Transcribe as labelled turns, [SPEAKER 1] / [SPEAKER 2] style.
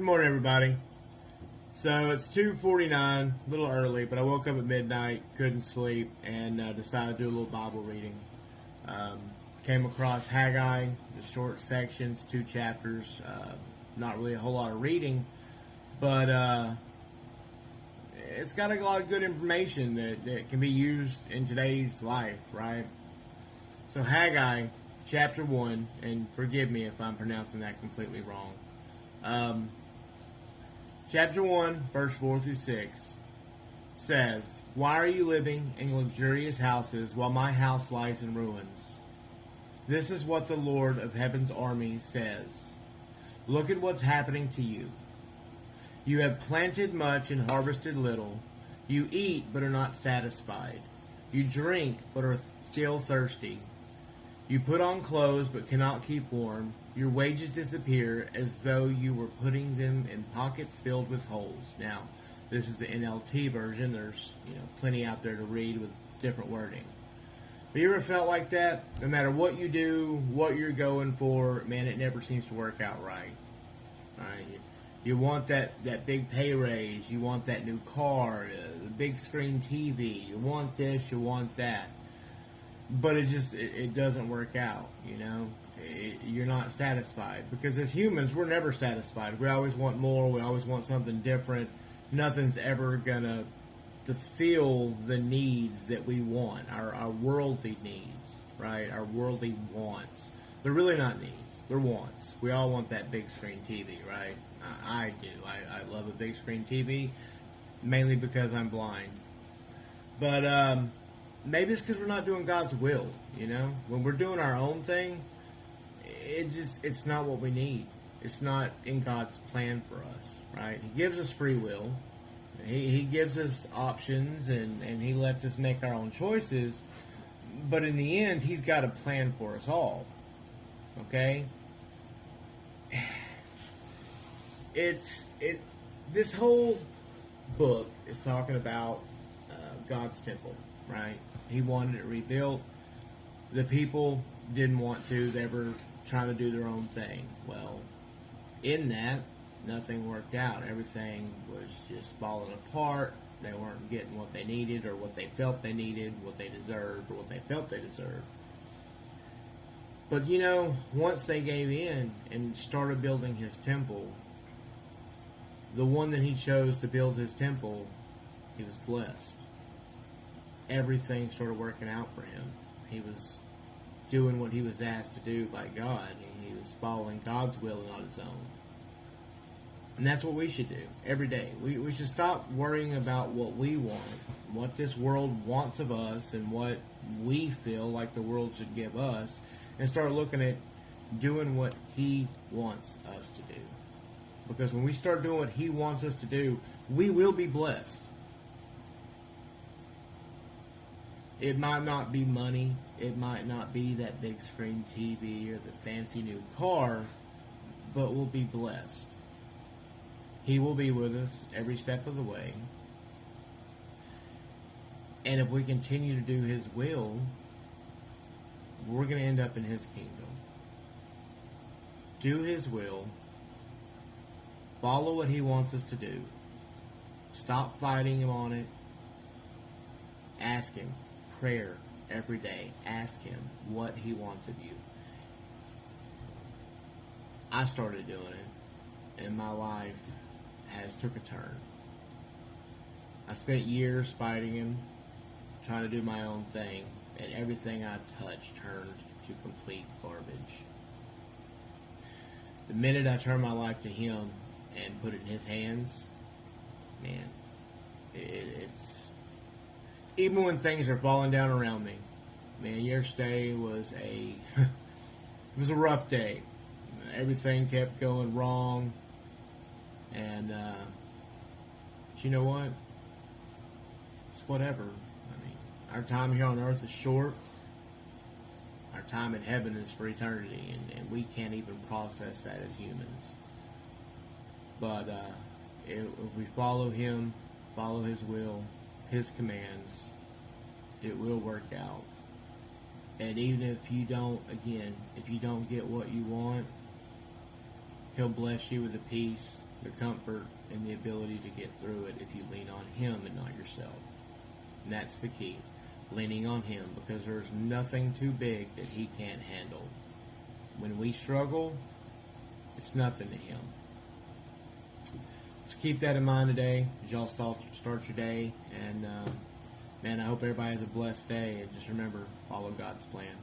[SPEAKER 1] Good morning, everybody. So it's 2:49, a little early, but I woke up at midnight, couldn't sleep, and decided to do a little Bible reading. Came across Haggai, the short sections, 2 chapters. Not really a whole lot of reading, but it's got a lot of good information that can be used in today's life, right? So Haggai, chapter 1, and forgive me if I'm pronouncing that completely wrong. Chapter 1, verse 4 through 6 says, "Why are you living in luxurious houses while my house lies in ruins? This is what the Lord of heaven's armies says. Look at what's happening to you. You have planted much and harvested little. You eat but are not satisfied. You drink but are still thirsty. You put on clothes but cannot keep warm. Your wages disappear as though you were putting them in pockets filled with holes." Now, this is the NLT version. There's plenty out there to read with different wording. But you ever felt like that? No matter what you do, what you're going for, man, it never seems to work out right. Right? You want that big pay raise. You want that new car, the big screen TV. You want this, you want that. But it doesn't work out, you're not satisfied. Because as humans, we're never satisfied. We always want more. We always want something different. Nothing's ever going to fulfill the needs that we want, our worldly needs, right? Our worldly wants. They're really not needs. They're wants. We all want that big screen TV, right? I do. I love a big screen TV, mainly because I'm blind. But maybe it's because we're not doing God's will, When we're doing our own thing, it's not what we need. It's not in God's plan for us, right? He gives us free will. He gives us options, and He lets us make our own choices. But in the end, He's got a plan for us all, okay? This whole book is talking about God's temple, right? He wanted it rebuilt. The people didn't want to. They were trying to do their own thing. Well, in that, nothing worked out. Everything was just falling apart. They weren't getting what they needed or what they felt they needed, what they deserved or what they felt they deserved. But once they gave in and started building His temple, the one that He chose to build His temple, he was blessed. Everything started working out for him. He was doing what he was asked to do by God. He was following God's will and not his own. And that's what we should do every day. We should stop worrying about what we want, what this world wants of us, and what we feel like the world should give us, and start looking at doing what He wants us to do. Because when we start doing what He wants us to do, we will be blessed. It might not be money. It might not be that big screen TV or the fancy new car, but we'll be blessed. He will be with us every step of the way. And if we continue to do His will, we're going to end up in His kingdom. Do His will. Follow what He wants us to do. Stop fighting Him on it. Ask Him. Prayer every day. Ask Him what He wants of you. I started doing it, and my life has took a turn. I spent years fighting Him, trying to do my own thing, and everything I touched turned to complete garbage. The minute I turned my life to Him and put it in His hands, man, it's even when things are falling down around me. Man, yesterday was it was a rough day. Everything kept going wrong. And but you know what? It's whatever. I mean, our time here on earth is short. Our time in heaven is for eternity, and we can't even process that as humans. But if we follow Him, follow His will, His commands, it will work out. And even if you don't get what you want, He'll bless you with a peace the comfort and the ability to get through it if you lean on Him and not yourself. And that's the key. Leaning on Him, because there's nothing too big that He can't handle. When we struggle, it's nothing to Him. So keep that in mind today as y'all start your day. And man, I hope everybody has a blessed day. And just remember, follow God's plan.